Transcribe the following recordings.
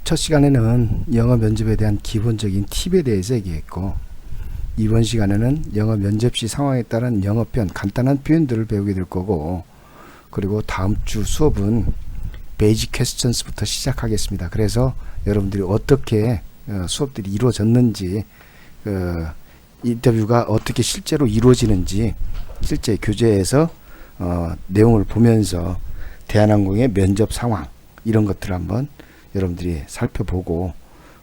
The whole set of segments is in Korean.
첫 시간에는 영어 면접에 대한 기본적인 팁에 대해서 얘기했고, 이번 시간에는 영어 면접 시 상황에 따른 영어 표현, 간단한 표현들을 배우게 될 거고, 그리고 다음 주 수업은 베이직 퀘스천스부터 시작하겠습니다. 그래서 여러분들이 어떻게 수업들이 이루어졌는지, 인터뷰가 어떻게 실제로 이루어지는지, 실제 교재에서 내용을 보면서 대한항공의 면접 상황 이런 것들을 한번 여러분들이 살펴보고,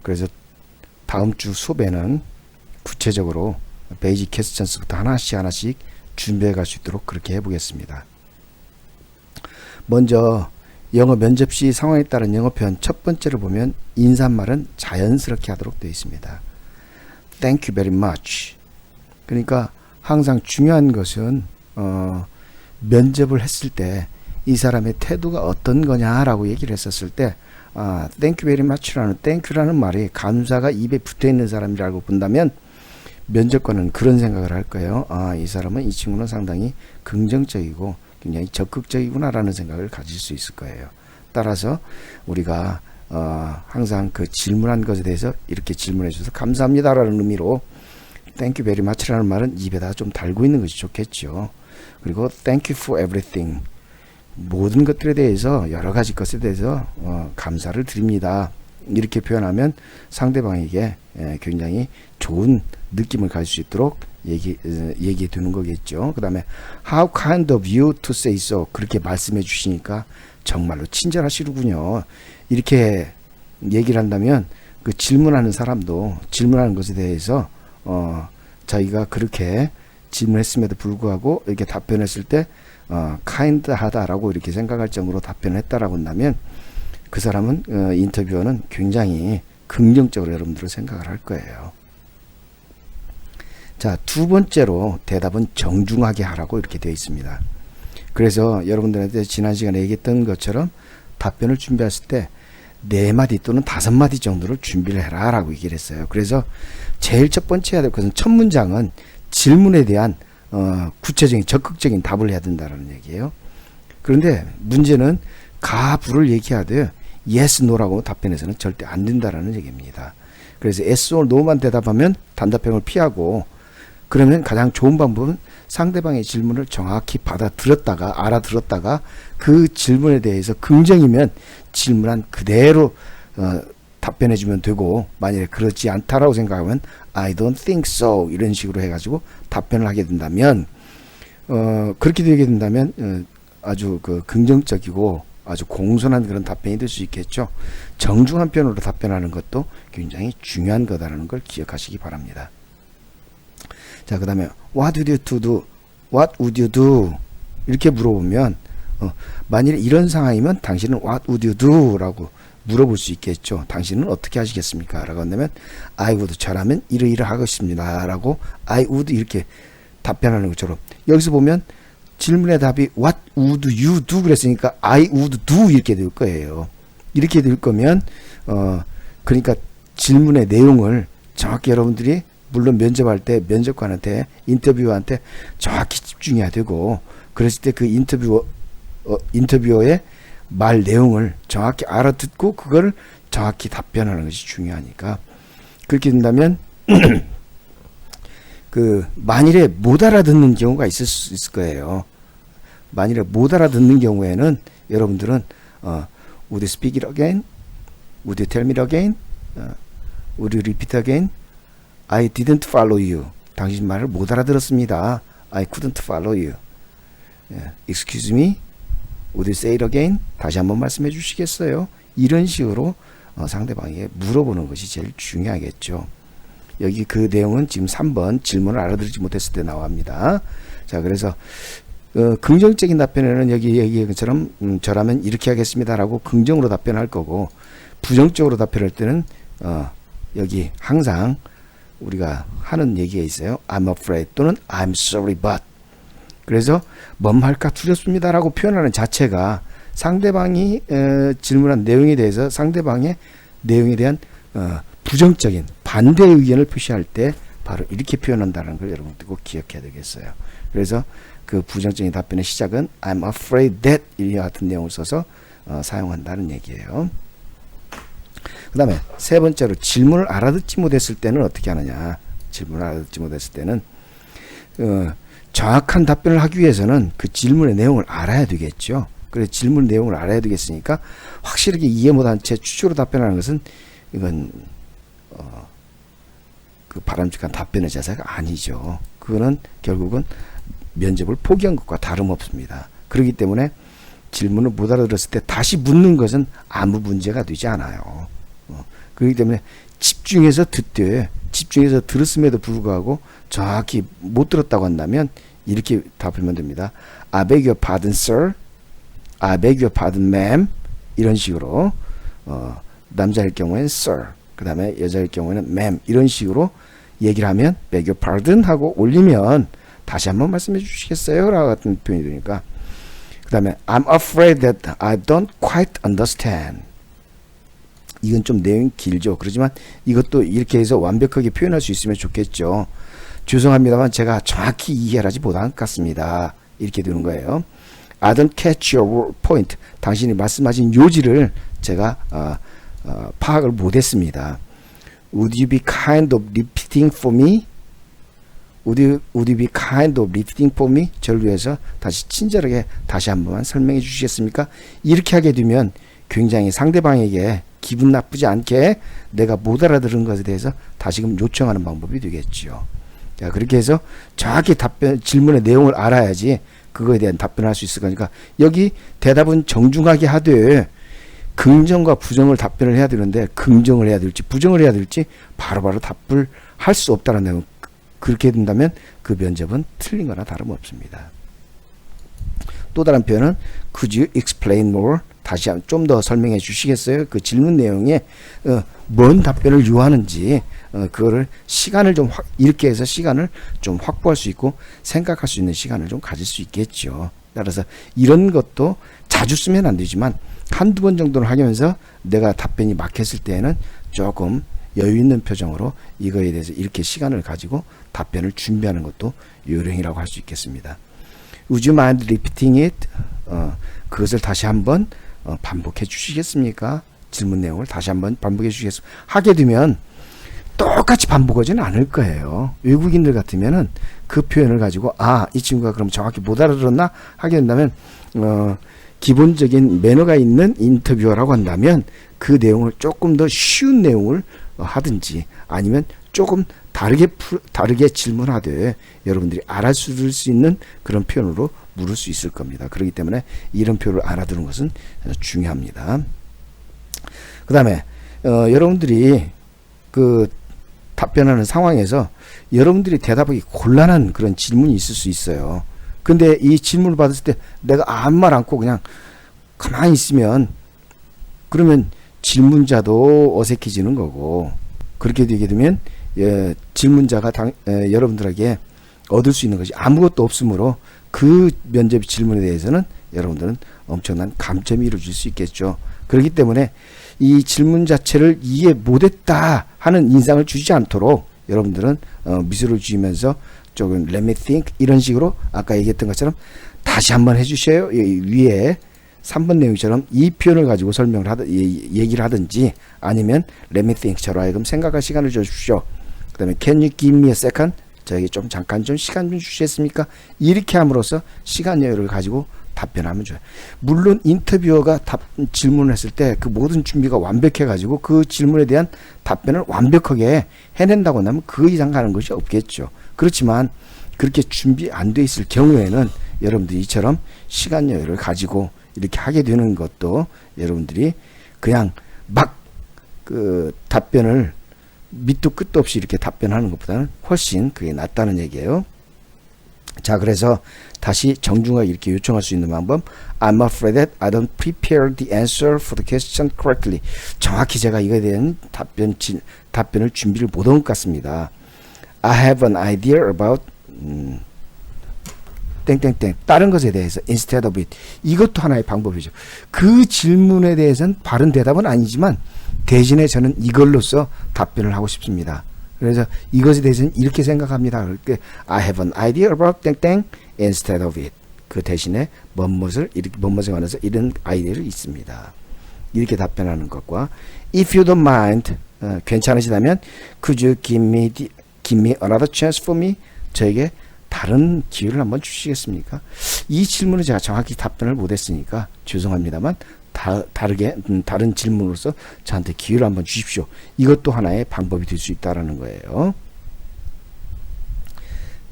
그래서 다음 주 수업에는 구체적으로 베이직 퀘스천스부터 하나씩 준비해 갈 수 있도록 그렇게 해보겠습니다. 먼저 영어 면접 시 상황에 따른 영어 표현 첫 번째로 보면 인사말은 자연스럽게 하도록 되어 있습니다. Thank you very much. 그러니까 항상 중요한 것은 면접을 했을 때 이 사람의 태도가 어떤 거냐라고 얘기를 했었을 때 Thank you very much라는 Thank you라는 말이 감사가 입에 붙어 있는 사람이라고 본다면 면접관은 그런 생각을 할 거예요. 이 사람은, 이 친구는 상당히 긍정적이고 굉장히 적극적이구나라는 생각을 가질 수 있을 거예요. 따라서 우리가 항상 그 질문한 것에 대해서 이렇게 질문해 주셔서 감사합니다라는 의미로 Thank you very much라는 말은 입에다 좀 달고 있는 것이 좋겠죠. 그리고 Thank you for everything. 모든 것들에 대해서, 여러 가지 것에 대해서 감사를 드립니다. 이렇게 표현하면 상대방에게 굉장히 좋은 느낌을 가질 수 있도록 얘기해 두는 거겠죠. 그 다음에 How kind of you to say so. 그렇게 말씀해 주시니까 정말로 친절하시군요. 이렇게 얘기를 한다면 그 질문하는 사람도 질문하는 것에 대해서 자기가 그렇게 질문했음에도 불구하고 이렇게 답변했을 때 kind하다라고 이렇게 생각할 정도로 답변을 했다라고 한다면 그 사람은 인터뷰어는 굉장히 긍정적으로 여러분들을 생각을 할 거예요. 자, 두 번째로 대답은 정중하게 하라고 이렇게 되어 있습니다. 그래서 여러분들한테 지난 시간에 얘기했던 것처럼 답변을 준비했을 때 4마디 또는 5마디 정도를 준비를 해라 라고 얘기를 했어요. 그래서 제일 첫 번째 해야 될 것은 첫 문장은 질문에 대한 구체적인 적극적인 답을 해야 된다는 얘기예요. 그런데 문제는 가부를 얘기하되 yes, no라고 답변해서는 절대 안 된다라는 얘기입니다. 그래서 yes or no만 대답하면 단답형을 피하고, 그러면 가장 좋은 방법은 상대방의 질문을 정확히 받아들였다가, 알아들었다가 그 질문에 대해서 긍정이면 질문한 그대로 답변해주면 되고, 만약에 그렇지 않다라고 생각하면 I don't think so 이런 식으로 해가지고 답변을 하게 된다면, 그렇게 되게 된다면 아주 그 긍정적이고 아주 공손한 그런 답변이 될 수 있겠죠. 정중한 표현으로 답변하는 것도 굉장히 중요한 거다라는 걸 기억하시기 바랍니다. 자, 그 다음에 What would you do? What would you do? 이렇게 물어보면 만일에 이런 상황이면 당신은 What would you do? 라고 물어볼 수 있겠죠. 당신은 어떻게 하시겠습니까? 라고 한다면 I would, 저라면 이러이러 하겠습니다 라고 I would 이렇게 답변하는 것처럼, 여기서 보면 질문의 답이 What would you do? 그랬으니까 I would do 이렇게 될 거예요. 이렇게 될 거면 그러니까 질문의 내용을 정확히 여러분들이, 물론 면접할 때 면접관한테, 인터뷰어한테 정확히 집중해야 되고, 그랬을 때 그 인터뷰어의 말 내용을 정확히 알아듣고 그걸 정확히 답변하는 것이 중요하니까, 그렇게 된다면 그 만일에 못 알아듣는 경우가 있을 수 있을 거예요. 만일에 못 알아듣는 경우에는 여러분들은 Would you speak it again? Would you tell me it again? Would you repeat again? I didn't follow you. 당신 말을 못 알아들었습니다. I couldn't follow you. Excuse me? Would you say it again? 다시 한번 말씀해 주시겠어요? 이런 식으로 상대방에게 물어보는 것이 제일 중요하겠죠. 여기 그 내용은 지금 3번 질문을 알아들지 못했을 때 나옵니다. 자, 그래서 긍정적인 답변에는 여기 얘기한 것처럼 저라면 이렇게 하겠습니다라고 긍정으로 답변할 거고, 부정적으로 답변할 때는 여기 항상 우리가 하는 얘기가 있어요. I'm afraid 또는 I'm sorry but. 그래서 멈할까 두렵습니다라고 표현하는 자체가 상대방이 질문한 내용에 대해서 상대방의 내용에 대한 부정적인 반대의 의견을 표시할 때 바로 이렇게 표현한다는 걸 여러분들 꼭 기억해야 되겠어요. 그래서 그 부정적인 답변의 시작은 I'm afraid that 이와 같은 내용을 써서 사용한다는 얘기예요. 그 다음에 세 번째로 질문을 알아듣지 못했을 때는 어떻게 하느냐. 질문을 알아듣지 못했을 때는 정확한 답변을 하기 위해서는 그 질문의 내용을 알아야 되겠죠. 그래서 질문 내용을 알아야 되겠으니까 확실하게 이해 못한 채 추측으로 답변하는 것은 이건 그 바람직한 답변의 자세가 아니죠. 그거는 결국은 면접을 포기한 것과 다름없습니다. 그렇기 때문에 질문을 못 알아들었을 때 다시 묻는 것은 아무 문제가 되지 않아요. 그렇기 때문에 집중해서 들었음에도 불구하고 정확히 못 들었다고 한다면 이렇게 답하면 됩니다. I beg your pardon, sir. I beg your pardon, ma'am. 이런 식으로 남자일 경우에는 sir, 그 다음에 여자일 경우에는 ma'am 이런 식으로 얘기를 하면 beg your pardon 하고 올리면 다시 한번 말씀해 주시겠어요? 라고 같은 표현이 되니까 그 다음에 I'm afraid that I don't quite understand. 이건 좀 내용이 길죠. 그렇지만 이것도 이렇게 해서 완벽하게 표현할 수 있으면 좋겠죠. 죄송합니다만 제가 정확히 이해를 하지 못한 것 같습니다. 이렇게 되는 거예요. I don't catch your point. 당신이 말씀하신 요지를 제가 파악을 못했습니다. Would you be kind of repeating for me? Would you be kind of repeating for me? 저를 위해서 다시 친절하게 다시 한 번만 설명해 주시겠습니까? 이렇게 하게 되면 굉장히 상대방에게 기분 나쁘지 않게 내가 못 알아들은 것에 대해서 다시금 요청하는 방법이 되겠죠. 자, 그렇게 해서 정확히 질문의 내용을 알아야지 그거에 대한 답변을 할 수 있을 거니까 여기 대답은 정중하게 하되 긍정과 부정을 답변을 해야 되는데 긍정을 해야 될지 부정을 해야 될지 바로바로 답을 할 수 없다는 내용. 그렇게 된다면 그 면접은 틀린 거나 다름없습니다. 또 다른 표현은 Could you explain more? 다시 좀 더 설명해 주시겠어요? 그 질문 내용에 뭔 답변을 요하는지 그거를 시간을 좀 이렇게 해서 시간을 좀 확보할 수 있고 생각할 수 있는 시간을 좀 가질 수 있겠죠. 따라서 이런 것도 자주 쓰면 안 되지만 한두 번 정도는 하면서 내가 답변이 막혔을 때에는 조금 여유 있는 표정으로 이거에 대해서 이렇게 시간을 가지고 답변을 준비하는 것도 요령이라고 할 수 있겠습니다. Would you mind repeating it? 그것을 다시 한번 반복해 주시겠습니까? 질문 내용을 다시 한번 반복해 주시겠습니까? 하게 되면 똑같이 반복하지는 않을 거예요. 외국인들 같으면은 그 표현을 가지고 이 친구가 그럼 정확히 못 알아들었나? 하게 된다면 기본적인 매너가 있는 인터뷰어라고 한다면 그 내용을 조금 더 쉬운 내용을 하든지 아니면 조금 다르게 질문하되 여러분들이 알아들을 수 있는 그런 표현으로 물을 수 있을 겁니다. 그렇기 때문에 이런 표현을 알아두는 것은 중요합니다. 그 다음에 여러분들이 그 답변하는 상황에서 여러분들이 대답하기 곤란한 그런 질문이 있을 수 있어요. 근데 이 질문을 받았을 때 내가 아무 말 않고 그냥 가만히 있으면 그러면 질문자도 어색해지는 거고 그렇게 되게 되면 질문자가 여러분들에게 얻을 수 있는 것이 아무것도 없으므로 그 면접 질문에 대해서는 여러분들은 엄청난 감점이 이루어질 수 있겠죠. 그렇기 때문에 이 질문 자체를 이해 못했다 하는 인상을 주지 않도록 여러분들은 미소를 지으면서 조금 let me think 이런 식으로 아까 얘기했던 것처럼 다시 한번 해주셔요. 위에 3번 내용처럼 이 표현을 가지고 설명을 얘기를 하든지 아니면 let me think 저로 하여금 생각할 시간을 주십시오. 그 다음에 can you give me a second? 저에게 좀 잠깐 좀 시간 좀 주시겠습니까? 이렇게 함으로써 시간 여유를 가지고 답변하면 좋아요. 물론 인터뷰어가 질문을 했을 때 그 모든 준비가 완벽해 가지고 그 질문에 대한 답변을 완벽하게 해낸다고 한다면 그 이상 가는 것이 없겠죠. 그렇지만 그렇게 준비 안 돼 있을 경우에는 여러분들이 이처럼 시간 여유를 가지고 이렇게 하게 되는 것도 여러분들이 그냥 막 그 답변을 밑도 끝도 없이 이렇게 답변하는 것보다는 훨씬 그게 낫다는 얘기예요. 자, 그래서 다시 정중하게 이렇게 요청할 수 있는 방법. I'm afraid that I don't prepare the answer for the question correctly. 정확히 제가 이거에 대한 답변을 준비를 못한 것 같습니다. I have an idea about 땡땡땡 다른 것에 대해서 instead of it. 이것도 하나의 방법이죠. 그 질문에 대해서는 바른 대답은 아니지만 대신에 저는 이걸로써 답변을 하고 싶습니다. 그래서 이것에 대해서는 이렇게 생각합니다. 그렇게 I have an idea about 땡땡 instead of it. 그 대신에 뭐뭇에 관해서 이런 아이디어를 있습니다. 이렇게 답변하는 것과 if you don't mind, 괜찮으시다면 could you give me another chance for me? 저에게 다른 기회를 한번 주시겠습니까? 이 질문을 제가 정확히 답변을 못했으니까 죄송합니다만 다른 질문으로서 저한테 기회를 한번 주십시오. 이것도 하나의 방법이 될 수 있다라는 거예요.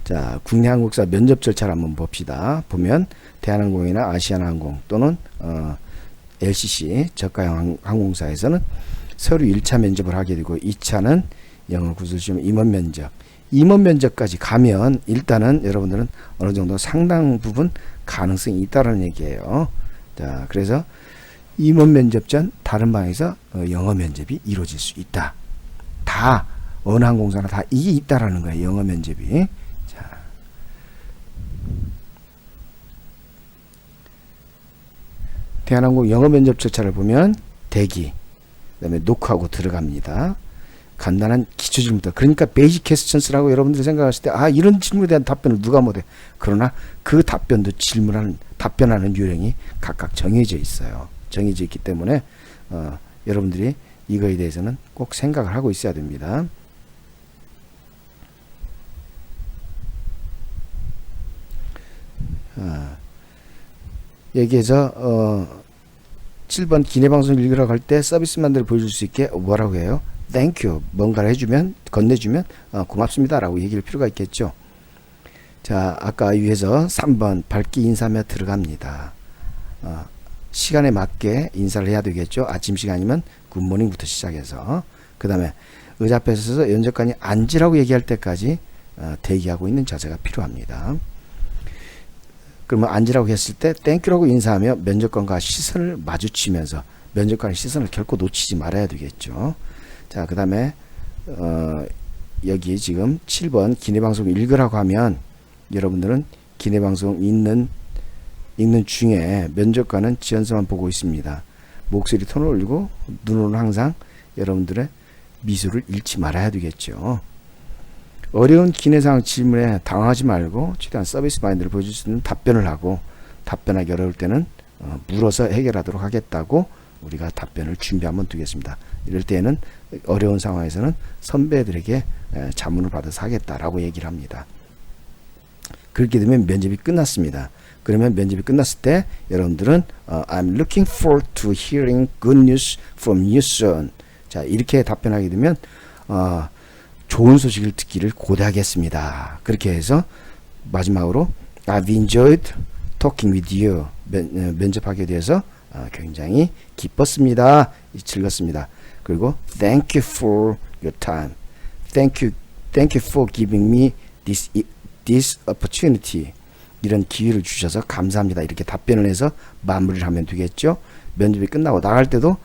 자, 국내 항공사 면접 절차를 한번 봅시다. 보면 대한항공이나 아시아나항공 또는 LCC 저가형 항공사에서는 서류 1차 면접을 하게 되고 2차는 영어 구술시험 임원 면접. 임원 면접까지 가면 일단은 여러분들은 어느 정도 상당 부분 가능성이 있다는 얘기예요. 자, 그래서 임원 면접 전 다른 방에서 영어 면접이 이루어질 수 있다. 다 어느 항공사나 다 이게 있다라는 거예요. 영어 면접이. 자, 대한항공 영어 면접 절차를 보면 대기, 그다음에 녹화하고 들어갑니다. 간단한 기초 질문부터. 그러니까 베이직 퀘스천스라고 여러분들이 생각하실 때 이런 질문에 대한 답변을 누가 못해. 그러나 그 답변도 답변하는 요령이 각각 정해져 있어요. 정해져 있기 때문에 여러분들이 이거에 대해서는 꼭 생각을 하고 있어야 됩니다. 여기에서 7번 기내방송 읽으라고 할 때 서비스만들을 보여줄 수 있게 뭐라고 해요? Thank you. 뭔가를 해주면, 건네주면 고맙습니다 라고 얘기할 필요가 있겠죠. 자, 아까 위에서 3번 밝게 인사하며 들어갑니다. 시간에 맞게 인사를 해야 되겠죠. 아침 시간이면 굿모닝부터 시작해서 그 다음에 의자 앞에 서서 연접관이 앉으라고 얘기할 때까지 대기하고 있는 자세가 필요합니다. 그러면 앉으라고 했을 때 땡큐라고 인사하며 면접관과 시선을 마주치면서 면접관의 시선을 결코 놓치지 말아야 되겠죠. 자, 그 다음에 여기 지금 7번 기내방송 읽으라고 하면 여러분들은 기내방송 읽는 중에 면접관은 지연서만 보고 있습니다. 목소리 톤을 올리고 눈으로는 항상 여러분들의 미소를 잃지 말아야 되겠죠. 어려운 기내상 질문에 당황하지 말고 최대한 서비스 마인드를 보여줄 수 있는 답변을 하고, 답변하기 어려울 때는 물어서 해결하도록 하겠다고 우리가 답변을 준비하면 되겠습니다. 이럴 때에는 어려운 상황에서는 선배들에게 자문을 받아서 하겠다라고 얘기를 합니다. 그렇게 되면 면접이 끝났습니다. 그러면 면접이 끝났을 때 여러분들은 I'm looking forward to hearing good news from you soon. 자, 이렇게 답변하게 되면 좋은 소식을 듣기를 고대하겠습니다. 그렇게 해서 마지막으로 I've enjoyed talking with you. 면접하게 돼서 굉장히 기뻤습니다. 즐겁습니다. 그리고 Thank you for your time. Thank you for giving me this opportunity. 이런 기회를 주셔서 감사합니다. 이렇게 답변을 해서 마무리를 하면 되겠죠. 면접이 끝나고 나갈 때도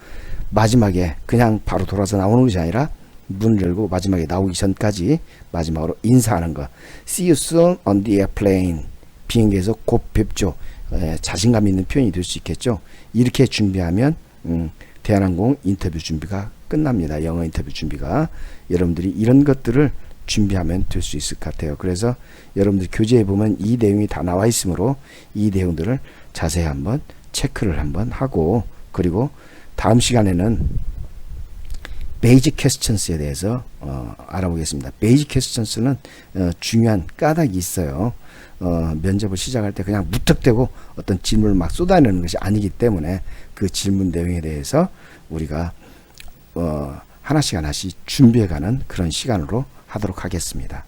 마지막에 그냥 바로 돌아서 나오는 것이 아니라 문을 열고 마지막에 나오기 전까지 마지막으로 인사하는 거. See you soon on the airplane. 비행기에서 곧 뵙죠. 자신감 있는 표현이 될 수 있겠죠. 이렇게 준비하면 대한항공 인터뷰 준비가 끝납니다. 영어 인터뷰 준비가. 여러분들이 이런 것들을 준비하면 될 수 있을 것 같아요. 그래서 여러분들 교재에 보면 이 내용이 다 나와 있으므로 이 내용들을 자세히 한번 체크를 한번 하고, 그리고 다음 시간에는 베이직 퀘스천스에 대해서 알아보겠습니다. 베이직 퀘스천스는 중요한 까닭이 있어요. 면접을 시작할 때 그냥 무턱대고 어떤 질문을 막 쏟아내는 것이 아니기 때문에 그 질문 내용에 대해서 우리가 하나씩 준비해가는 그런 시간으로 하도록 하겠습니다.